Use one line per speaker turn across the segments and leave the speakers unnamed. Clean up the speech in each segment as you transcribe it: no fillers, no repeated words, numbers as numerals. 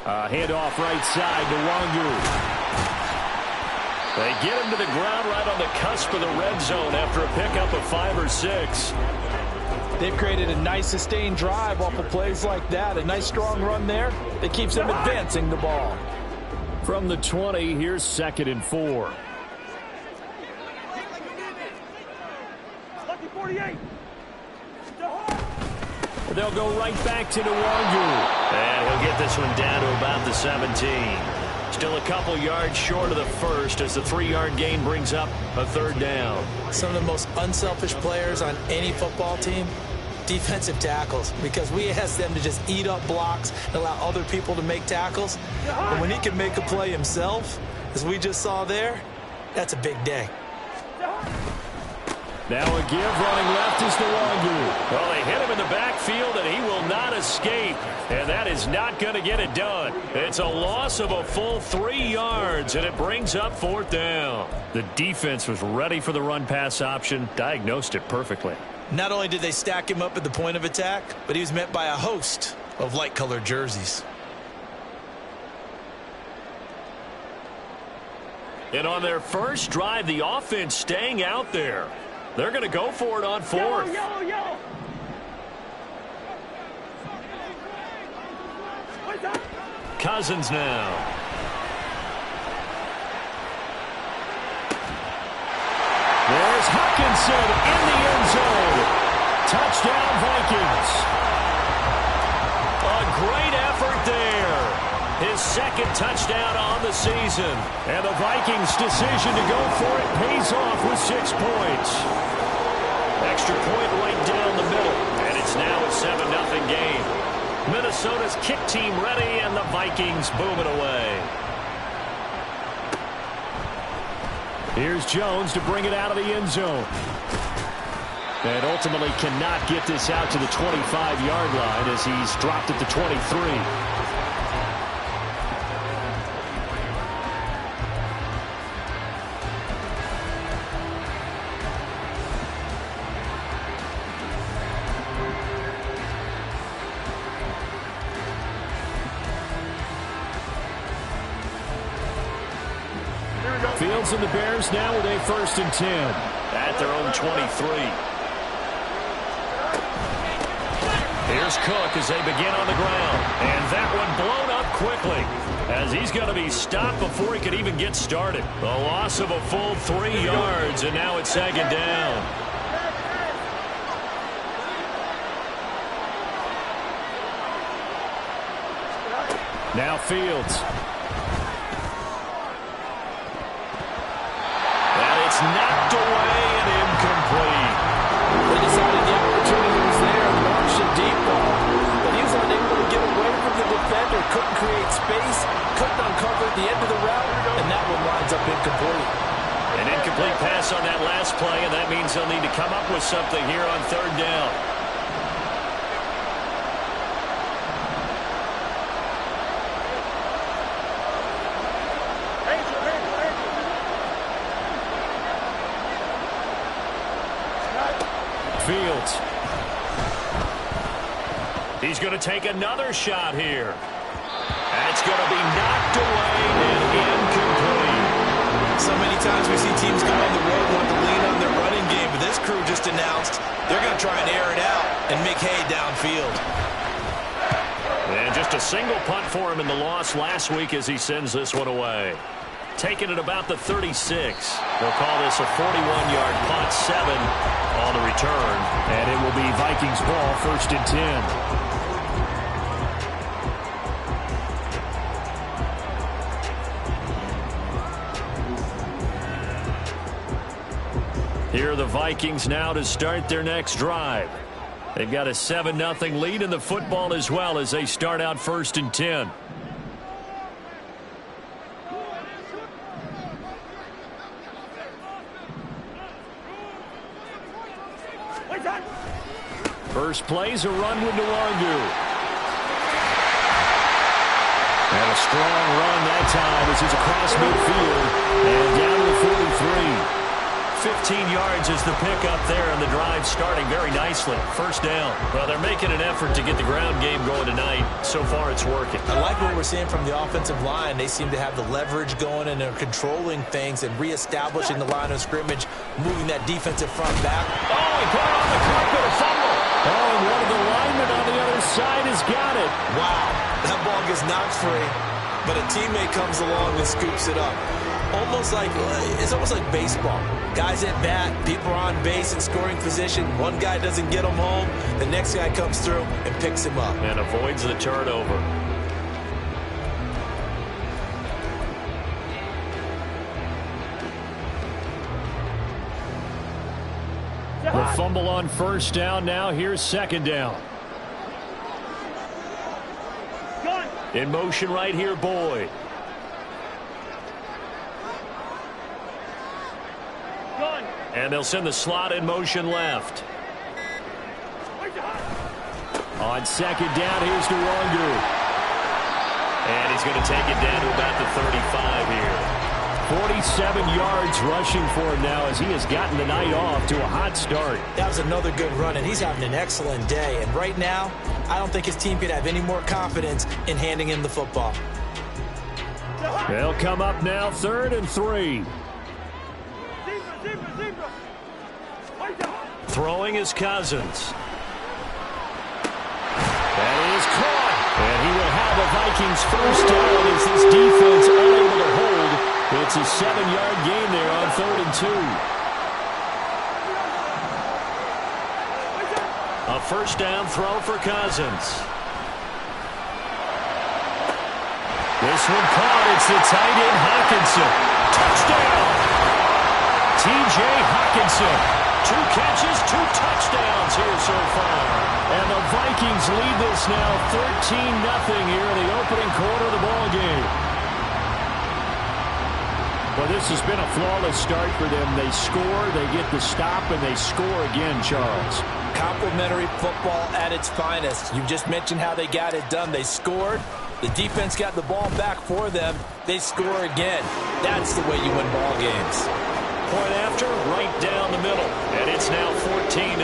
Handoff right side to Wangu. They get him to the ground right on the cusp of the red zone after a pickup of 5 or 6.
They've created a nice sustained drive off of plays like that. A nice strong run there that keeps them advancing the ball.
From the 20, here's 2nd and 4. They'll go right back to Nwangu. And he'll get this one down to about the 17. Still a couple yards short of the first as the 3-yard gain brings up a 3rd down.
Some of the most unselfish players on any football team, defensive tackles, because we ask them to just eat up blocks and allow other people to make tackles. But when he can make a play himself, as we just saw there, that's a big day.
Now a give running left is Nwangu. Well, they hit him in the backfield, and he will not escape. And that is not going to get it done. It's a loss of a full 3 yards, and it brings up 4th down. The defense was ready for the run-pass option, diagnosed it perfectly.
Not only did they stack him up at the point of attack, but he was met by a host of light-colored jerseys.
And on their first drive, the offense staying out there. They're going to go for it on 4th.
Yellow.
Cousins now. There's Hutchinson in the end zone. Touchdown, Vikings. A great effort there. His 2nd touchdown on the season. And the Vikings' decision to go for it pays off with 6 points. Extra point right down the middle. And it's now a 7-0 game. Minnesota's kick team ready, and the Vikings boom it away. Here's Jones to bring it out of the end zone. And ultimately cannot get this out to the 25-yard line as he's dropped at the 23. Fields and the Bears now with a 1st and 10 at their own 23. Here's Cook as they begin on the ground. And that one blown up quickly as he's going to be stopped before he could even get started. A loss of a full 3 yards, and now it's 2nd down. Now Fields. Knocked away and incomplete.
They decided the opportunity was there and launched a deep ball, but he was unable to get away from the defender, couldn't create space, couldn't uncover at the end of the route, and that one winds up incomplete.
An incomplete pass on that last play, and that means they'll need to come up with something here on 3rd down. Fields. He's going to take another shot here. That's going to be knocked away and incomplete.
So many times we see teams go on the road want to lean on their running game, but this crew just announced they're going to try and air it out and make hay downfield.
And just a single punt for him in the loss last week as he sends this one away. Taking it about the 36. They'll call this a 41-yard punt, 7 on the return. And it will be Vikings ball, 1st and 10. Here are the Vikings now to start their next drive. They've got a 7-0 lead in the football as well as they start out 1st and 10. First play's a run with Nwangu. And a strong run that time as he's across midfield and down to the 43. 15 yards is the pickup there, and the drive starting very nicely. First down. Well, they're making an effort to get the ground game going tonight. So far, it's working.
I like what we're seeing from the offensive line. They seem to have the leverage going, and they're controlling things and reestablishing the line of scrimmage, moving that defensive front back.
Oh, he put it on the carpet, a fumble. Oh, and one of the linemen on the other side has got it.
Wow, that ball gets knocked free, but a teammate comes along and scoops it up. It's almost like baseball. Guys at bat, people are on base in scoring position. One guy doesn't get him home. The next guy comes through and picks him up.
And avoids the turnover. The fumble on first down. Now here's second down. In motion right here, Boyd. And they'll send the slot in motion left. On second down, here's Nwangu. And he's going to take it down to about the 35 here. 47 yards rushing for him now as he has gotten the night off to a hot start.
That was another good run, and he's having an excellent day. And right now, I don't think his team could have any more confidence in handing him the football.
They'll come up now, 3rd and 3. Throwing is Cousins. That is caught. And he will have a Vikings first down as this defense unable to hold. It's a 7-yard gain there on 3rd and 2. A first down throw for Cousins. This one caught. It's the tight end Hawkinson. Touchdown! T.J. Hawkinson. 2 catches, 2 touchdowns here so far. And the Vikings lead this now 13-0 here in the opening quarter of the ball game. Well, this has been a flawless start for them. They score, they get the stop, and they score again, Charles.
Complimentary football at its finest. You just mentioned how they got it done. They scored. The defense got the ball back for them. They score again. That's the way you win ball games.
Point after, right down the middle. And it's now 14-0.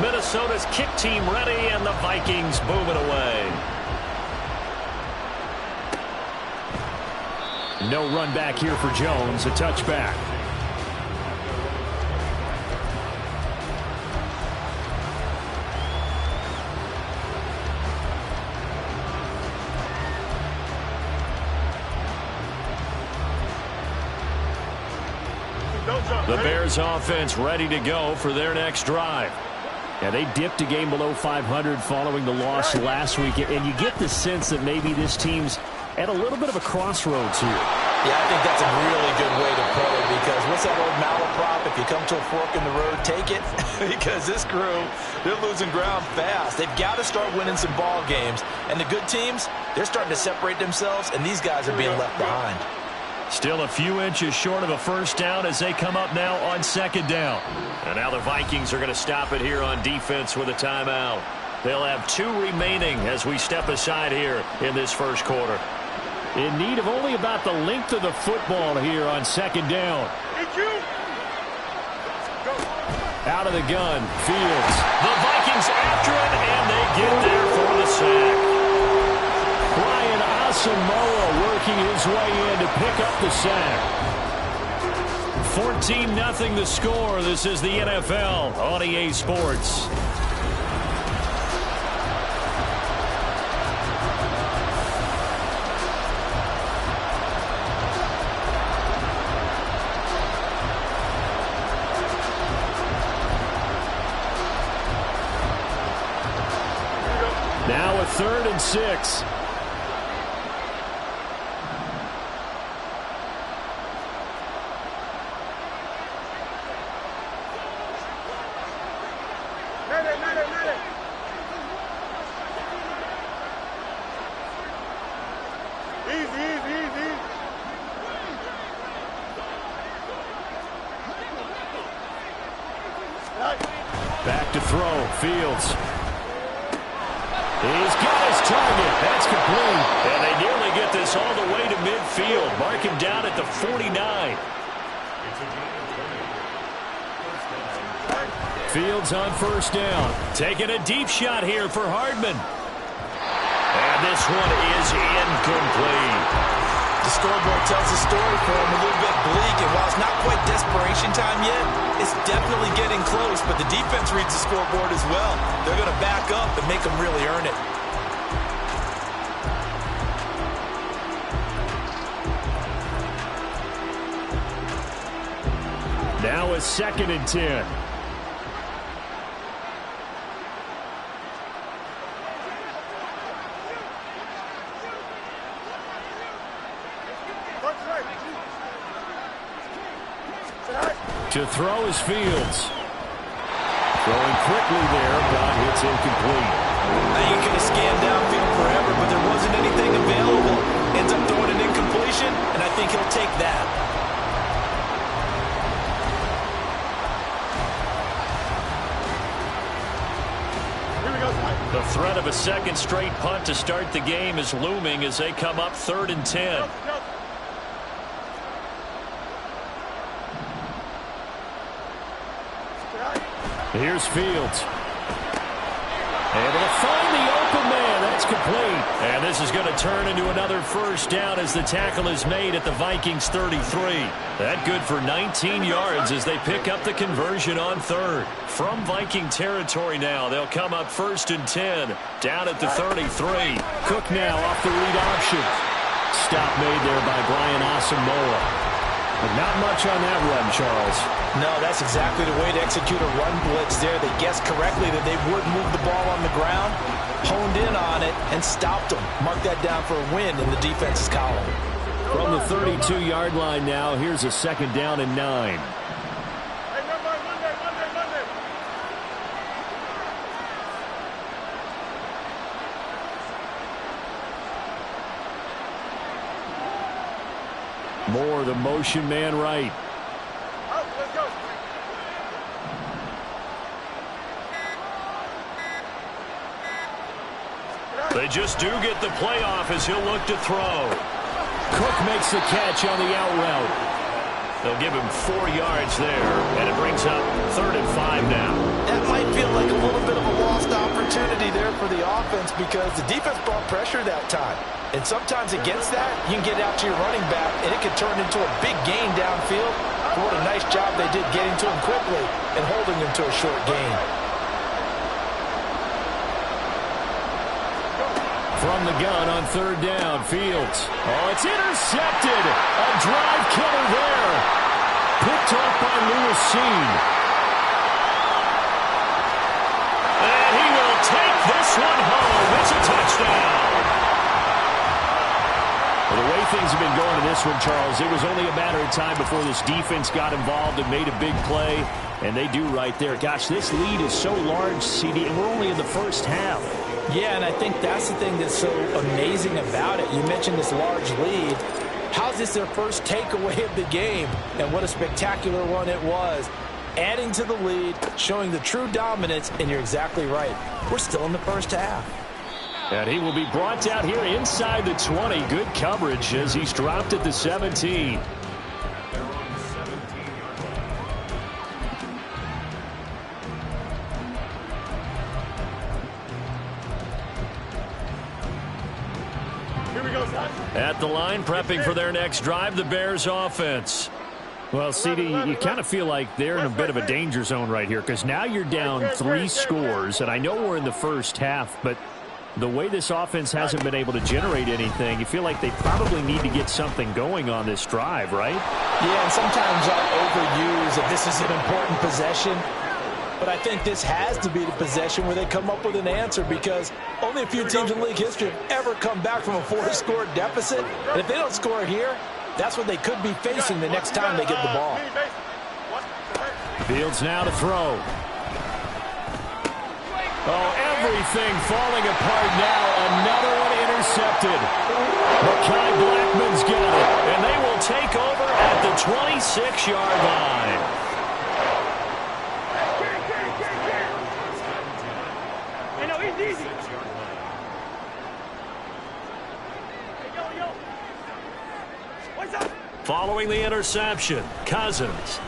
Minnesota's kick team ready, and the Vikings booming away. No run back here for Jones. A touchback. The Bears offense ready to go for their next drive. Yeah, they dipped a game below 500 following the loss last week, and you get the sense that maybe this team's at a little bit of a crossroads here.
Yeah, I think that's a really good way to put it, because what's that old malaprop? If you come to a fork in the road, take it. Because this crew, they're losing ground fast. They've got to start winning some ball games. And the good teams, they're starting to separate themselves, and these guys are being left behind.
Still a few inches short of a first down as they come up now on second down. And now the Vikings are going to stop it here on defense with a timeout. They'll have 2 remaining as we step aside here in this first quarter. In need of only about the length of the football here on second down. Out of the gun, Fields. The Vikings after it, and they get there for the sack. Brian Asamoah working his way in to pick up the sack. 14-0 the score. This is the NFL on EA Sports. Now a 3rd and 6. Back to throw, Fields. He's got his target. That's complete. And they nearly get get this all the way to midfield. Mark him down at the 49. Fields on first down. Taking a deep shot here for Hardman. And this one is incomplete.
The scoreboard tells the story for him, a little bit bleak, and while it's not quite desperation time yet, it's definitely getting close, but the defense reads the scoreboard as well. They're going to back up and make them really earn it.
Now a 2nd and 10. To throw is Fields. Throwing quickly there, but it's incomplete.
Now you could have scanned downfield forever, but there wasn't anything available. Ends up throwing an incompletion, and I think he'll take that.
The threat of a second straight punt to start the game is looming as they come up 3rd and 10. Here's Fields. Able to find the open man. That's complete. And this is going to turn into another first down as the tackle is made at the Vikings 33. That good for 19 yards as they pick up the conversion on 3rd. From Viking territory now, they'll come up 1st and 10. Down at the 33. Cook now off the read option. Stop made there by Brian Asamoah. But not much on that run, Charles.
No, that's exactly the way to execute a run blitz there. They guessed correctly that they would move the ball on the ground, honed in on it, and stopped them. Mark that down for a win in the defense's column.
From the 32-yard line now, here's a 2nd down and 9. Moore, the motion man right. They just do get the play off as he'll look to throw. Cook makes the catch on the out route. They'll give him 4 yards there, and it brings up 3rd and 5 now.
That might feel like a little bit of a lost opportunity there for the offense because the defense brought pressure that time. And sometimes against that, you can get out to your running back, and it can turn into a big gain downfield. But what a nice job they did getting to him quickly and holding him to a short gain.
From the gun on 3rd down, Fields. Oh, it's intercepted. A drive killer there. Picked off by Lewis Seen. And he will take this one home. It's a touchdown. Well, the way things have been going in this one, Charles, it was only a matter of time before this defense got involved and made a big play. And they do right there. Gosh, this lead is so large, CD, and we're only in the first half.
Yeah, and I think that's the thing that's so amazing about it. You mentioned this large lead. How's this their first takeaway of the game? And what a spectacular one it was. Adding to the lead, showing the true dominance, and you're exactly right. We're still in the first half.
And he will be brought down here inside the 20. Good coverage as he's dropped at the 17. At the line, prepping for their next drive, the Bears offense. Well, CD, you kind of feel like they're in a bit of a danger zone right here because now you're down 3 scores, and I know we're in the first half, but the way this offense hasn't been able to generate anything, you feel like they probably need to get something going on this drive, right?
Yeah, and sometimes I overuse that this is an important possession. But I think this has to be the possession where they come up with an answer because only a few teams in league history have ever come back from a 4-score deficit. And if they don't score here, that's what they could be facing the next time they get the ball.
Fields now to throw. Oh, everything falling apart now. Another one intercepted. Mekhi Blackman's got it. And they will take over at the 26-yard line. Following the interception, Cousins.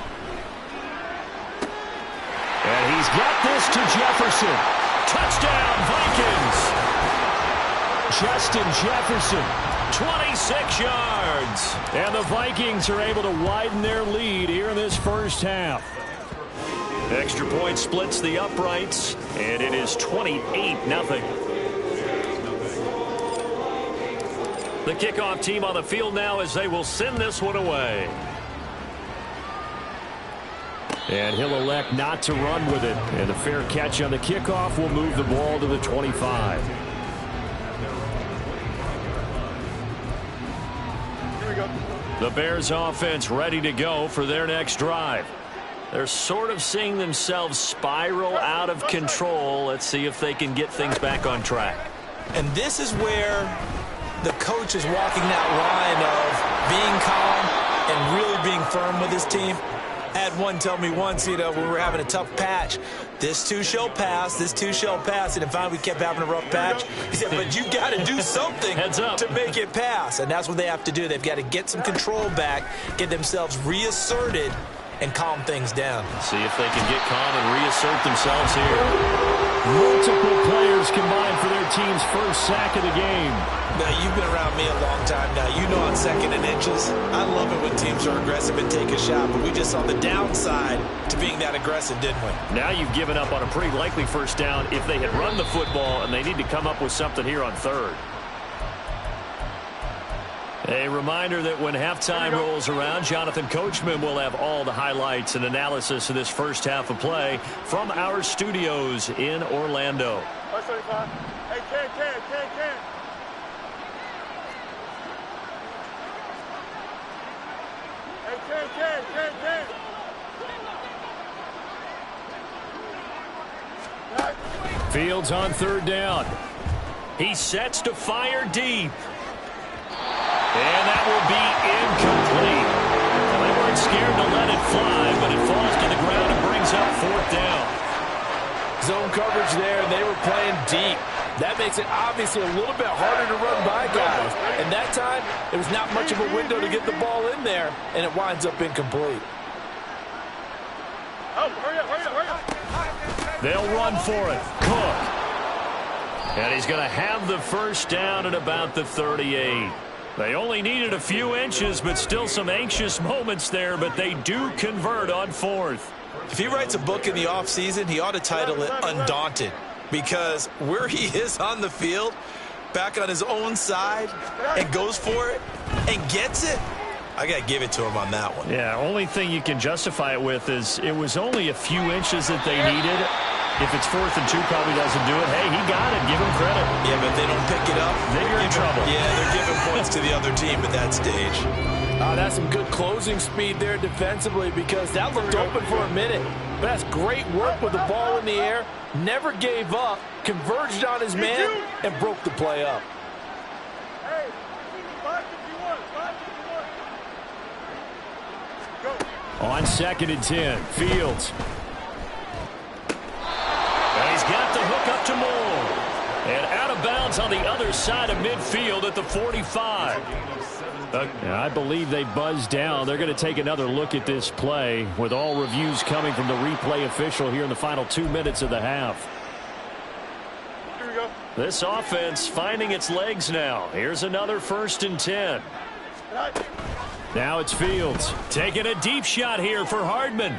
And he's got this to Jefferson. Touchdown, Vikings. Justin Jefferson, 26 yards. And the Vikings are able to widen their lead here in this first half. Extra point splits the uprights, and it is 28-0. The kickoff team on the field now as they will send this one away. And he'll elect not to run with it. And a fair catch on the kickoff will move the ball to the 25.
Here we go.
The Bears offense ready to go for their next drive. They're sort of seeing themselves spiral out of control. Let's see if they can get things back on track.
And this is where the coach is walking that line of being calm and really being firm with his team. I had one tell me once, when we were having a tough patch, this too shall pass, this too shall pass. And finally we kept having a rough patch. He said, but you got to do something to make it pass. And that's what they have to do. They've got to get some control back, get themselves reasserted, and calm things down.
See if they can get calm and reassert themselves here. Multiple players combined for their team's first sack of the game.
Now, you've been around me a long time now. You know on 2nd and inches, I love it when teams are aggressive and take a shot, but we just saw the downside to being that aggressive, didn't we?
Now you've given up on a pretty likely first down if they had run the football, and they need to come up with something here on 3rd. A reminder that when halftime rolls around, Jonathan Coachman will have all the highlights and analysis of this first half of play from our studios in Orlando.
Hey, Ken. Hey, Ken.
Fields on 3rd down. He sets to fire deep. And that will be incomplete. Well, they weren't scared to let it fly, but it falls to the ground and brings up 4th down.
Zone coverage there, and they were playing deep. That makes it obviously a little bit harder to run by guys. And that time, there was not much of a window to get the ball in there, and it winds up incomplete.
Oh, hurry up.
They'll run for it. Cook. And he's going to have the first down at about the 38. They only needed a few inches, but still some anxious moments there, but they do convert on 4th.
If he writes a book in the offseason, he ought to title it Undaunted, because where he is on the field, back on his own side, and goes for it and gets it, I got to give it to him on that one.
Yeah, only thing you can justify it with is it was only a few inches that they needed. If it's 4th and 2, probably doesn't do it. Hey, he got it. Give him credit.
Yeah, but if they don't pick it up,
then you're in trouble.
Yeah, they're giving points to the other team at that stage.
That's some good closing speed there defensively, because that looked open for a minute. But that's great work with the ball in the air. Never gave up, converged on his man, and broke the play up.
Hey, 551. Go.
On 2nd and 10, Fields. And he's got the hook up to Moore. And out of bounds on the other side of midfield at the 45. I believe they buzzed down. They're going to take another look at this play with all reviews coming from the replay official here in the final 2 minutes of the half.
Here we go.
This offense finding its legs now. Here's another 1st and 10. Now it's Fields taking a deep shot here for Hardman.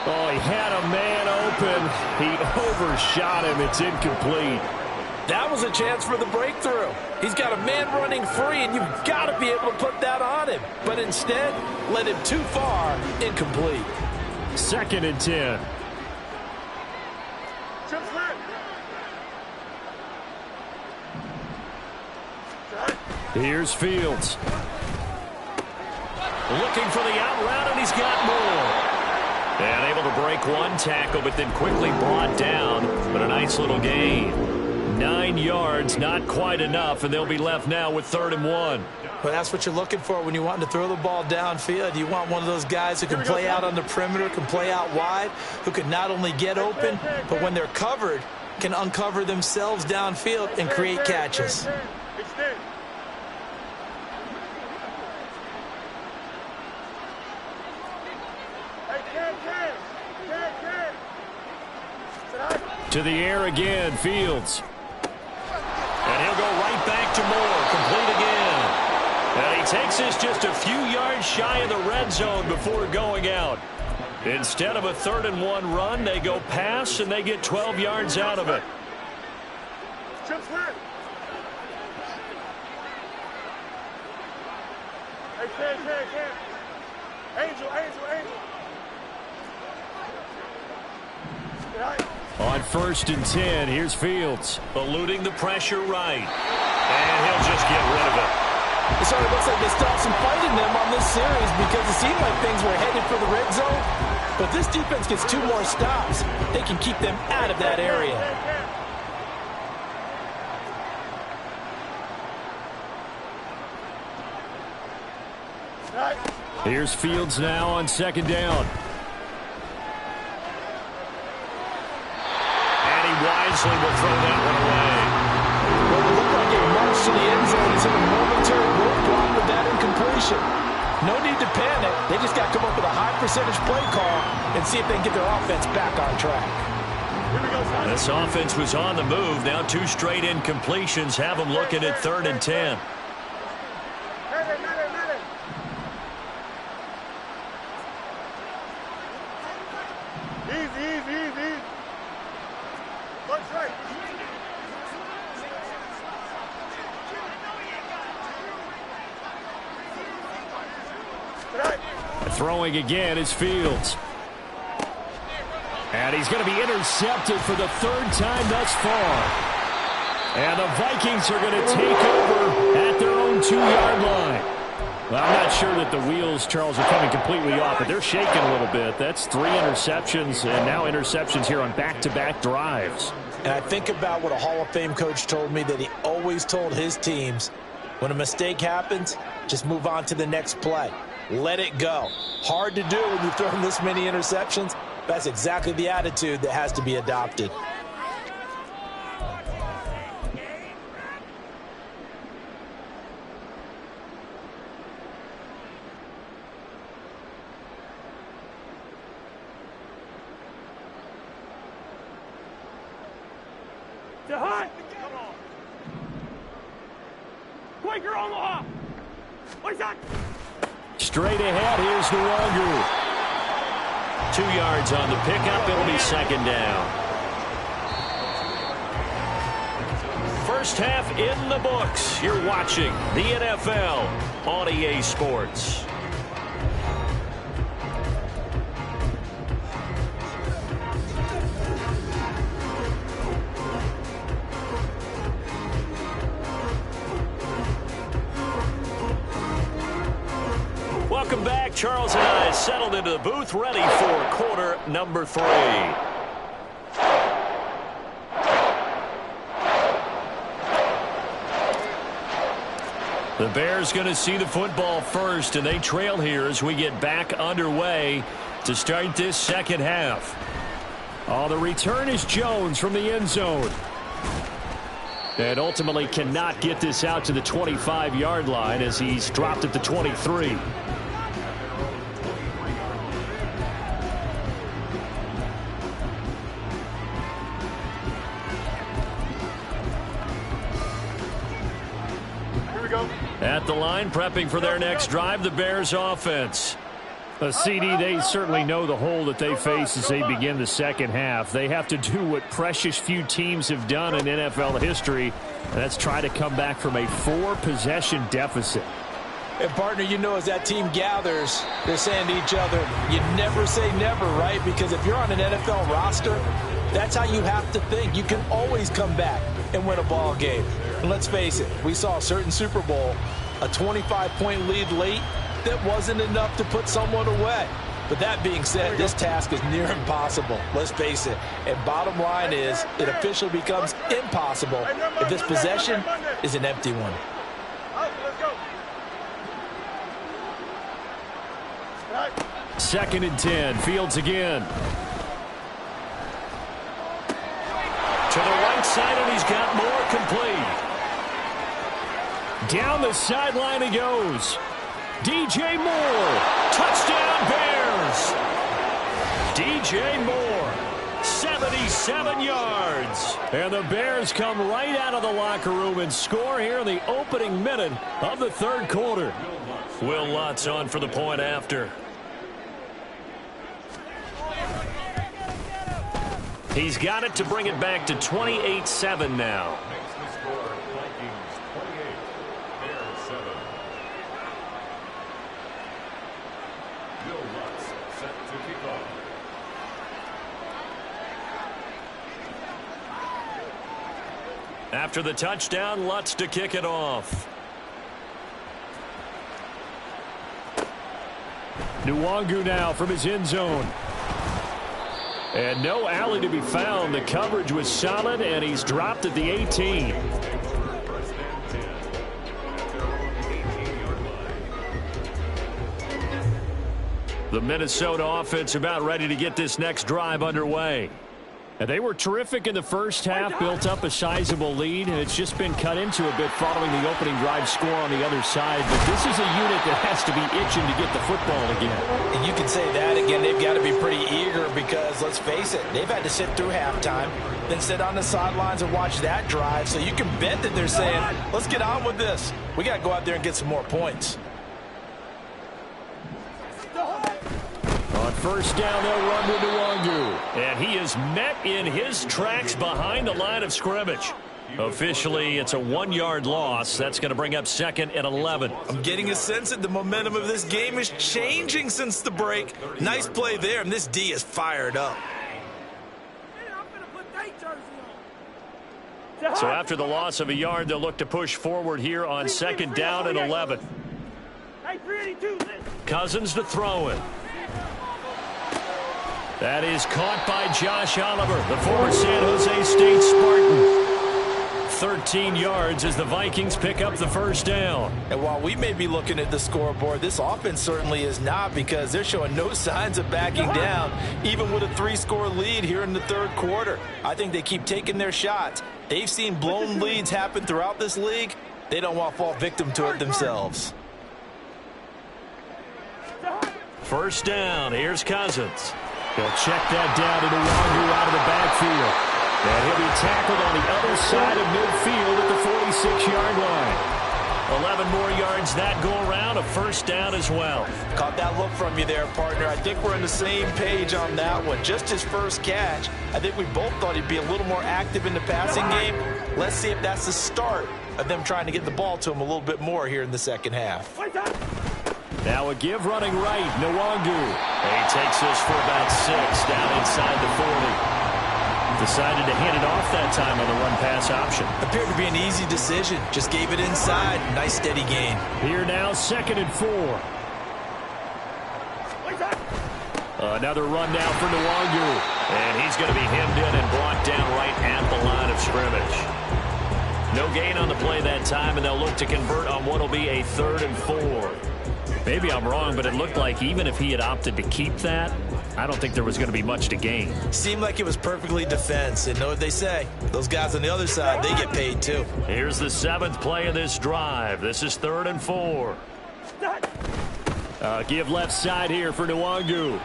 Oh, he had a man open. He overshot him. It's incomplete.
That was a chance for the breakthrough. He's got a man running free, and you've got to be able to put that on him. But instead, led him too far, incomplete.
2nd and 10. Here's Fields. Looking for the out route, and he's got more. And able to break one tackle, but then quickly brought down. But a nice little gain. 9 yards, not quite enough, and they'll be left now with 3rd and 1.
Well, that's what you're looking for when you want to throw the ball downfield. You want one of those guys who can play out on the perimeter, can play out wide, who can not only get open, but when they're covered, can uncover themselves downfield and create catches.
To the air again, Fields. And he'll go right back to Moore. Complete again. And he takes this just a few yards shy of the red zone before going out. Instead of a 3rd-and-1 run, they go pass, and they get 12 yards out of it.
Angel.
On 1st and 10, here's Fields. Eluding the pressure right. And he'll just get rid of it.
It sort of looks like they still have some fight in them on this series because it seemed like things were headed for the red zone. But this defense gets 2 more stops. They can keep them out of that area.
Here's Fields now on 2nd down. And he wisely will throw that one away.
Well, it looked like a march to the end zone is in a momentary roadblock with that incompletion. No need to panic. They just got to come up with a high percentage play call and see if they can get their offense back on track.
This offense was on the move. Now 2 straight incompletions have them looking at 3rd and 10.
Easy. Punch right.
Throwing again is Fields. And he's going to be intercepted for the 3rd time thus far. And the Vikings are going to take over at their own 2-yard line. Well, I'm not sure that the wheels, Charles, are coming completely off, but they're shaking a little bit. That's 3 interceptions, and now interceptions here on back-to-back drives.
And I think about what a Hall of Fame coach told me that he always told his teams, when a mistake happens, just move on to the next play. Let it go. Hard to do when you've thrown this many interceptions. That's exactly the attitude that has to be adopted.
Straight ahead, here's Nwangu. 2 yards on the pickup. It'll be 2nd down. First half in the books. You're watching the NFL on EA Sports. Welcome back. Charles and I settled into the booth, ready for quarter number 3. The Bears going to see the football first, and they trail here as we get back underway to start this 2nd half. Oh, the return is Jones from the end zone. And ultimately cannot get this out to the 25-yard line as he's dropped at the 23. At the line, prepping for their next drive, the Bears offense.
CD, they certainly know the hole that they face as they begin the 2nd half. They have to do what precious few teams have done in NFL history, and that's try to come back from a 4-possession deficit.
And, partner, you know, as that team gathers, they're saying to each other, you never say never, right? Because if you're on an NFL roster, that's how you have to think. You can always come back and win a ball game. And let's face it, we saw a certain Super Bowl, a 25-point lead late, that wasn't enough to put someone away. But that being said, this task is near impossible. Let's face it. And bottom line is, it officially becomes impossible if this possession is an empty one.
Second and 10. Fields again. To the right side, and he's got more complete.
Down the sideline he goes. DJ Moore. Touchdown, Bears.
DJ Moore, 77 yards. And the Bears come right out of the locker room and score here in the opening minute of the third quarter. Will Lutz on for the point after. He's got it to bring it back to 28-7 now. After the touchdown, Lutz to kick it off. Nwangu now from his end zone. And no alley to be found. The coverage was solid, and he's dropped at the 18. The Minnesota offense about ready to get this next drive underway. And they were terrific in the first half, built up a sizable lead, and it's just been cut into a bit following the opening drive score on the other side. But this is a unit that has to be itching to get the football again.
And you can say that again. They've got to be pretty eager because, let's face it, they've had to sit through halftime, then sit on the sidelines and watch that drive. So you can bet that they're saying, let's get on with this. We got to go out there and get some more points.
On first down, they'll run to Nwangu. And he is met in his tracks behind the line of scrimmage. Officially, it's a 1-yard loss. That's going to bring up second and 11.
I'm getting a sense that the momentum of this game is changing since the break. Nice play there, and this D is fired up.
So after the loss of a yard, they'll look to push forward here on second down and 11. Cousins to throw it. That is caught by Josh Oliver, the former San Jose State Spartan. 13 yards as the Vikings pick up the first down.
And while we may be looking at the scoreboard, this offense certainly is not, because they're showing no signs of backing down, even with a 3-score lead here in the third quarter. I think they keep taking their shots. They've seen blown leads happen throughout this league. They don't want to fall victim to it themselves.
First down. Here's Cousins. He'll check that down to Nwangu out of the backfield. And he'll be tackled on the other side of midfield at the 46-yard line. 11 more yards that go around, a first down as well.
Caught that look from you there, partner. I think we're on the same page on that one. Just his first catch. I think we both thought he'd be a little more active in the passing game. Let's see if that's the start of them trying to get the ball to him a little bit more here in the second half.
Now a give running right, Nwangu. He takes this for about 6 down inside the 40. Decided to hand it off that time on the run-pass option.
Appeared to be an easy decision. Just gave it inside. Nice steady gain.
Here now, second and 4. Another run now for Nwangu. And he's going to be hemmed in and brought down right at the line of scrimmage. No gain on the play that time, and they'll look to convert on what will be a 3rd and 4. Maybe I'm wrong, but it looked like even if he had opted to keep that, I don't think there was going to be much to gain.
Seemed like it was perfectly defense. And know what they say? Those guys on the other side, they get paid too.
Here's the 7th play of this drive. This is 3rd and 4. Give left side here for Nwangu.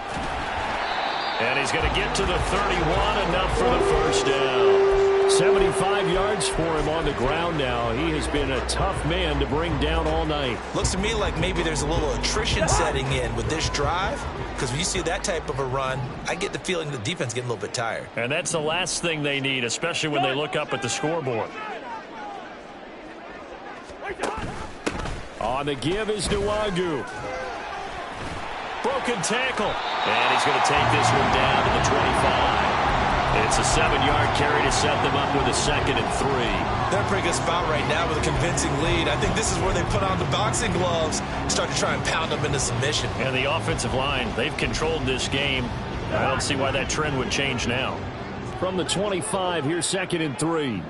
And he's going to get to the 31, enough for the first down. 75 yards for him on the ground now. He has been a tough man to bring down all night.
Looks to me like maybe there's a little attrition setting in with this drive, because when you see that type of a run, I get the feeling the defense getting a little bit tired.
And that's the last thing they need, especially when they look up at the scoreboard. On the give is Nwangu. Broken tackle. And he's going to take this one down to the 25. It's a 7-yard carry to set them up with a 2nd and 3.
They're in a pretty good spot right now with a convincing lead. I think this is where they put on the boxing gloves and start to try and pound them into submission.
And the offensive line, they've controlled this game. I don't see why that trend would change now. From the 25, here's 2nd and 3.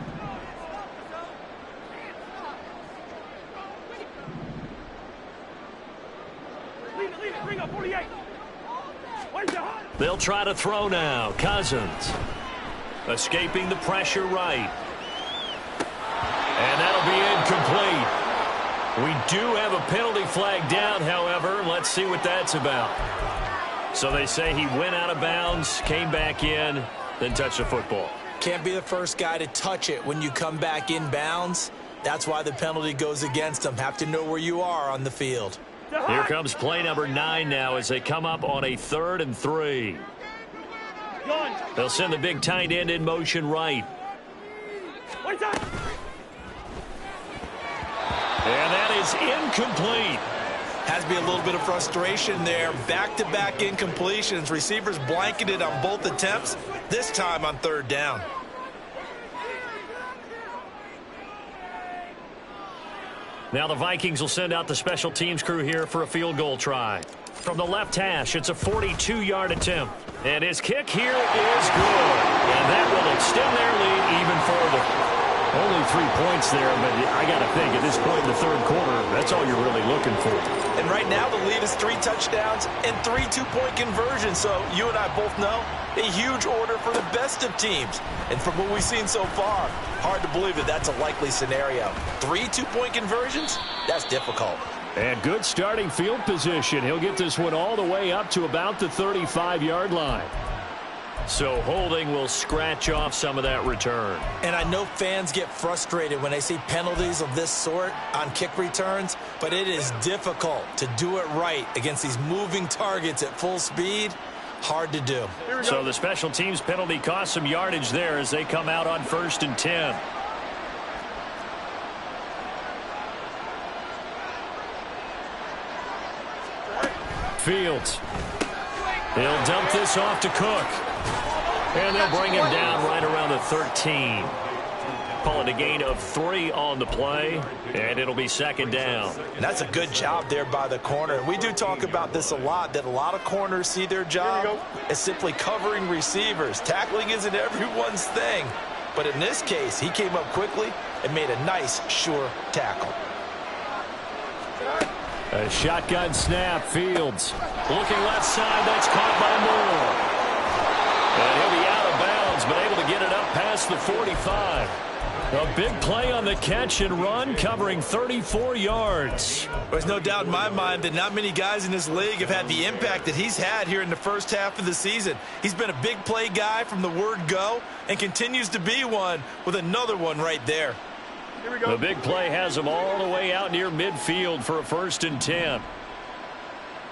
They'll try to throw now. Cousins escaping the pressure right. And that'll be incomplete. We do have a penalty flag down, however. Let's see what that's about. So they say he went out of bounds, came back in, then touched the football.
Can't be the first guy to touch it when you come back in bounds. That's why the penalty goes against him. Have to know where you are on the field.
Here comes play number 9 now as they come up on a 3rd and 3. They'll send the big tight end in motion right. And that is incomplete.
Has to be a little bit of frustration there. Back-to-back incompletions. Receivers blanketed on both attempts, this time on 3rd down.
Now the Vikings will send out the special teams crew here for a field goal try. From the left hash, it's a 42-yard attempt. And his kick here is good. And that will extend their lead even further. Only 3 points there, but I got to think at this point in the 3rd quarter, that's all you're really looking for.
And right now the lead is 3 touchdowns and 3 two-point conversions. So you and I both know a huge order for the best of teams. And from what we've seen so far, hard to believe that that's a likely scenario. 3 two-point conversions? That's difficult.
And good starting field position. He'll get this one all the way up to about the 35-yard line.
So holding will scratch off some of that return.
And I know fans get frustrated when they see penalties of this sort on kick returns, but it is difficult to do it right against these moving targets at full speed. Hard to do.
So the special teams penalty cost some yardage there as they come out on 1st and 10. Fields. He'll dump this off to Cook. And they'll bring him down right around the 13. Call it a gain of 3 on the play, and it'll be 2nd down.
And that's a good job there by the corner. We do talk about this a lot, that a lot of corners see their job as simply covering receivers. Tackling isn't everyone's thing. But in this case, he came up quickly and made a nice, sure tackle.
A shotgun snap. Fields looking left side. That's caught by Moore. And he'll be out of bounds, but able to get it up past the 45. A big play on the catch and run, covering 34 yards.
There's no doubt in my mind that not many guys in this league have had the impact that he's had here in the first half of the season. He's been a big play guy from the word go and continues to be one with another one right there.
Here we go.
The big play has him all the way out near midfield for a 1st and 10.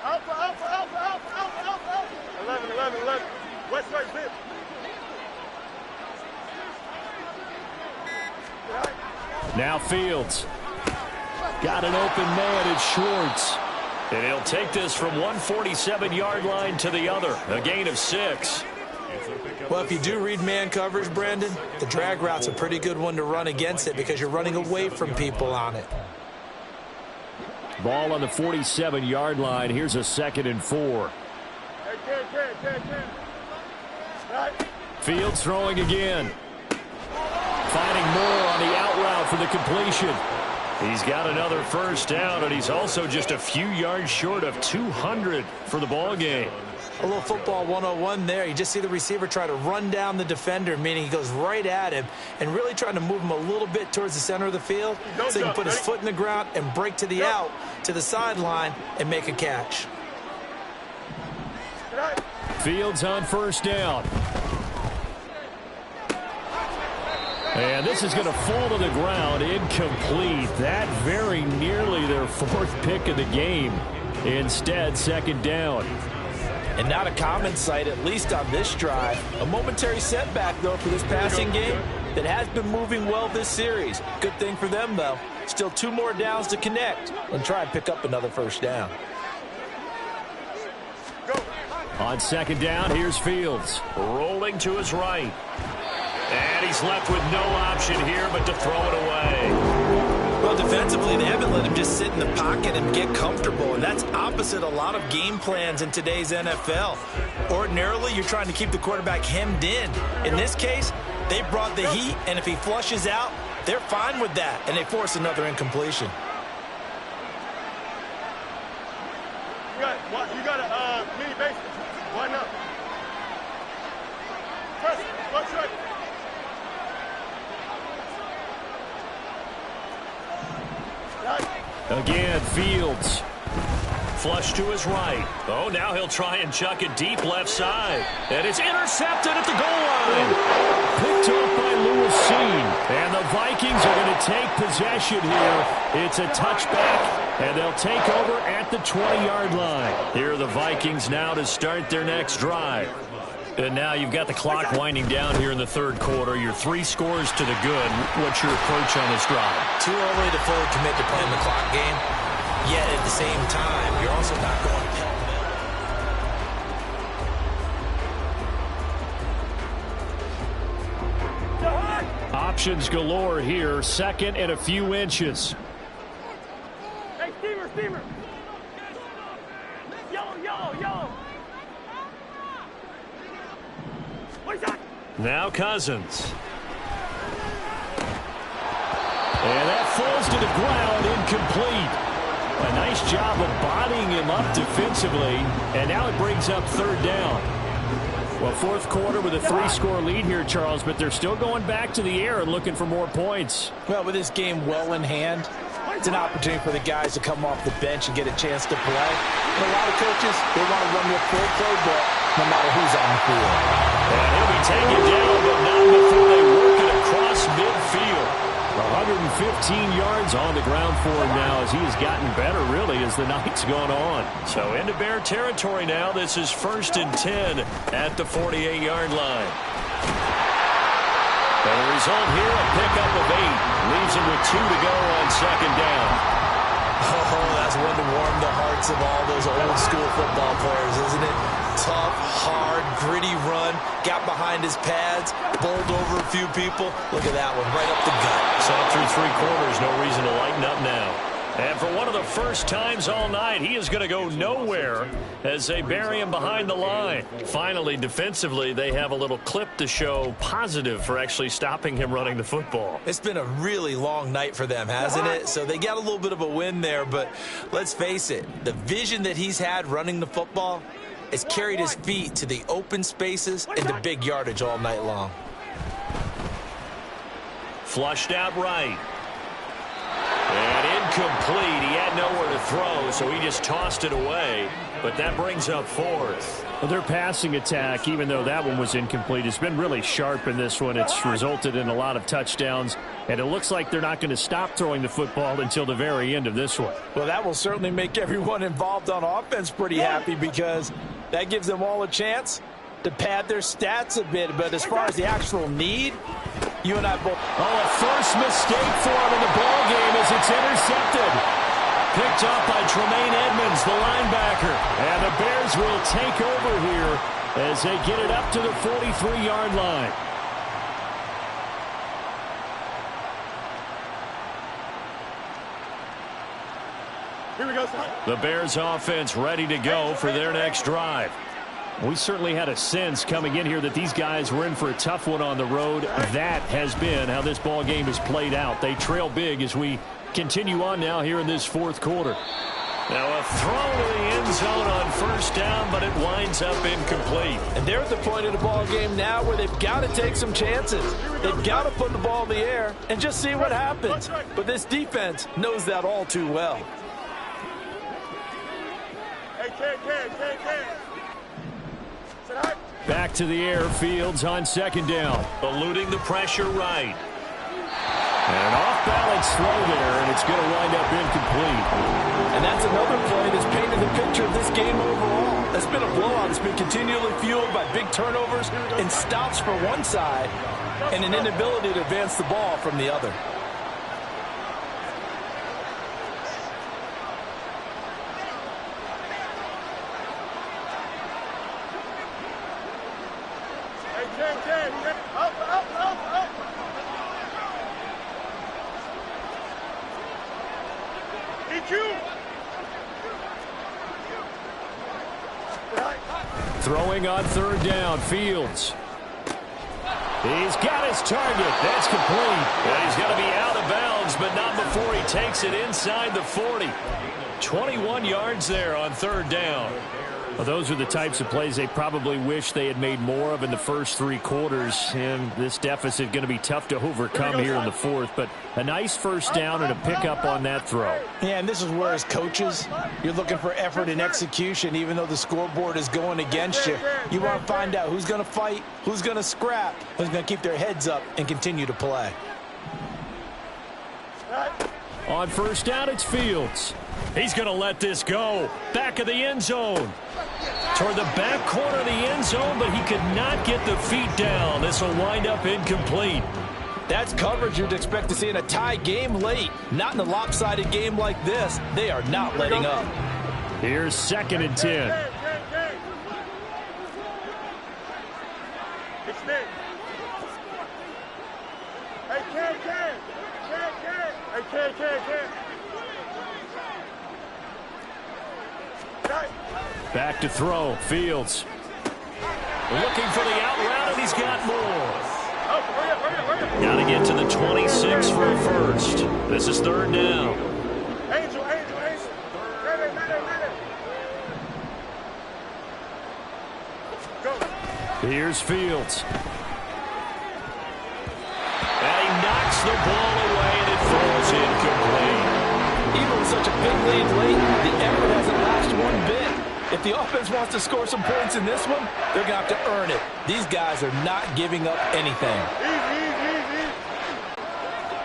Alpha, alpha, alpha, alpha, alpha, alpha, alpha. 11. West side zip.
Now Fields. Got an open man. It's Schwartz.
And he'll take this from 147-yard line to the other. A gain of 6.
Well, if you do read man coverage, Brandon, the drag route's a pretty good one to run against it because you're running away from people on it.
Ball on the 47-yard line. Here's a 2nd and 4. Fields throwing again. Finding Moore on the out route for the completion.
He's got another 1st down, and he's also just a few yards short of 200 for the ball game.
A little football 101 there. You just see the receiver try to run down the defender, meaning he goes right at him and really trying to move him a little bit towards the center of the field so he can put his foot in the ground and break to the out, to the sideline, and make a catch.
Fields on 1st down. And this is going to fall to the ground, incomplete. That very nearly their 4th pick of the game. Instead, 2nd down.
And not a common sight, at least on this drive. A momentary setback, though, for this passing game that has been moving well this series. Good thing for them, though. Still 2 more downs to connect and try and pick up another 1st down.
On 2nd down, here's Fields.
Rolling to his right. And he's left with no option here but to throw it away.
Well, defensively, they haven't let him just sit in the pocket and get comfortable, and that's opposite a lot of game plans in today's NFL. Ordinarily, you're trying to keep the quarterback hemmed in. In this case, they brought the heat, and if he flushes out, they're fine with that, and they force another incompletion.
You got a mini base. Why not? Press. Watch right.
Again, Fields
flush to his right. Oh, now he'll try and chuck it deep left side. And it's intercepted at the goal line. Picked up by Lewis Seen. And the Vikings are going to take possession here. It's a touchback, and they'll take over at the 20-yard line. Here are the Vikings now to start their next drive. And now you've got the clock winding down here in the third quarter. You're 3 scores to the good. What's your approach on this drive?
Too early to fully commit to playing the clock game. Yet at the same time, you're also not going pell-mell.
Options galore here. Second and a few inches.
Hey, steamer. Yellow.
Now Cousins. And that falls to the ground, incomplete. A nice job of bodying him up defensively, and now it brings up third down. Well, fourth quarter with a 3-score lead here, Charles, but they're still going back to the air and looking for more points.
Well, with this game well in hand, it's an opportunity for the guys to come off the bench and get a chance to play. And a lot of coaches, they want to run their full playbook no matter who's on the field.
And he'll be taken down, but not before they work it across midfield. 115 yards on the ground for him now as he has gotten better, really, as the night's gone on. So into Bear territory now. This is 1st and 10 at the 48-yard line. And the result here, a pickup of 8. Leaves him with 2 to go on second down.
Oh, that's one to warm the hearts of all those old school football players, isn't it? Tough, hard, gritty run. Got behind his pads, bowled over a few people. Look at that one, right up the gut.
Saw through 3 quarters, no reason to lighten up now. And for one of the first times all night, he is going to go nowhere as they bury him behind the line. Finally, defensively, they have a little clip to show positive for actually stopping him running the football.
It's been a really long night for them, hasn't it? So they got a little bit of a win there, but let's face it, the vision that he's had running the football has carried his feet to the open spaces and the big yardage all night long.
Flushed out right. And incomplete. He had nowhere to throw, so he just tossed it away. But that brings up 4th.
Well, their passing attack, even though that one was incomplete, has been really sharp in this one. It's resulted in a lot of touchdowns, and it looks like they're not going to stop throwing the football until the very end of this one.
Well, that will certainly make everyone involved on offense pretty happy because that gives them all a chance to pad their stats a bit. But as far as the actual need, you and I both...
Oh, a first mistake for him in the ball game as it's intercepted. Picked up by Tremaine Edmonds, the linebacker. And the Bears will take over here as they get it up to the 43-yard line.
Here we go, son.
The Bears offense ready to go for their next drive.
We certainly had a sense coming in here that these guys were in for a tough one on the road. That has been how this ball game has played out. They trail big as we continue on now here in this fourth quarter.
Now a throw to the end zone on first down, but it winds up incomplete.
And they're at the point of the ball game now where they've got to take some chances. They've got to put the ball in the air and just see what happens. But this defense knows that all too well.
Hey, Ken.
Back to the air, Fields on second down.
Eluding the pressure right.
And an off-balance throw there, and it's going to wind up incomplete.
And that's another play that's painted the picture of this game overall. That's been a blowout. It's been continually fueled by big turnovers and stops for one side and an inability to advance the ball from the other.
Ken. Up. EQ.
Throwing on third down, Fields. He's got his target. That's complete.
And he's going to be out of bounds, but not before he takes it inside the 40. 21 yards there on third down.
Well, those are the types of plays they probably wish they had made more of in the first 3 quarters. And this deficit going to be tough to overcome here in the 4th. But a nice first down and a pickup on that throw.
Yeah, and this is where as coaches, you're looking for effort and execution, even though the scoreboard is going against you. You want to find out who's going to fight, who's going to scrap, who's going to keep their heads up and continue to play.
On first down, it's Fields. He's going to let this go. Back of the end zone. Toward the back corner of the end zone, but he could not get the feet down. This will wind up incomplete.
That's coverage you'd expect to see in a tie game late. Not in a lopsided game like this. They are not letting up.
Here's 2nd and 10. Back to throw. Fields. Looking for the out route, and he's got more. Got to get to the 26 for a first. This is 3rd down.
Angel. Go.
Here's Fields. And he knocks the ball away, and it falls incomplete.
Even with such a big lead late, the effort hasn't lasted one bit. If the offense wants to score some points in this one, they're going to have to earn it. These guys are not giving up anything.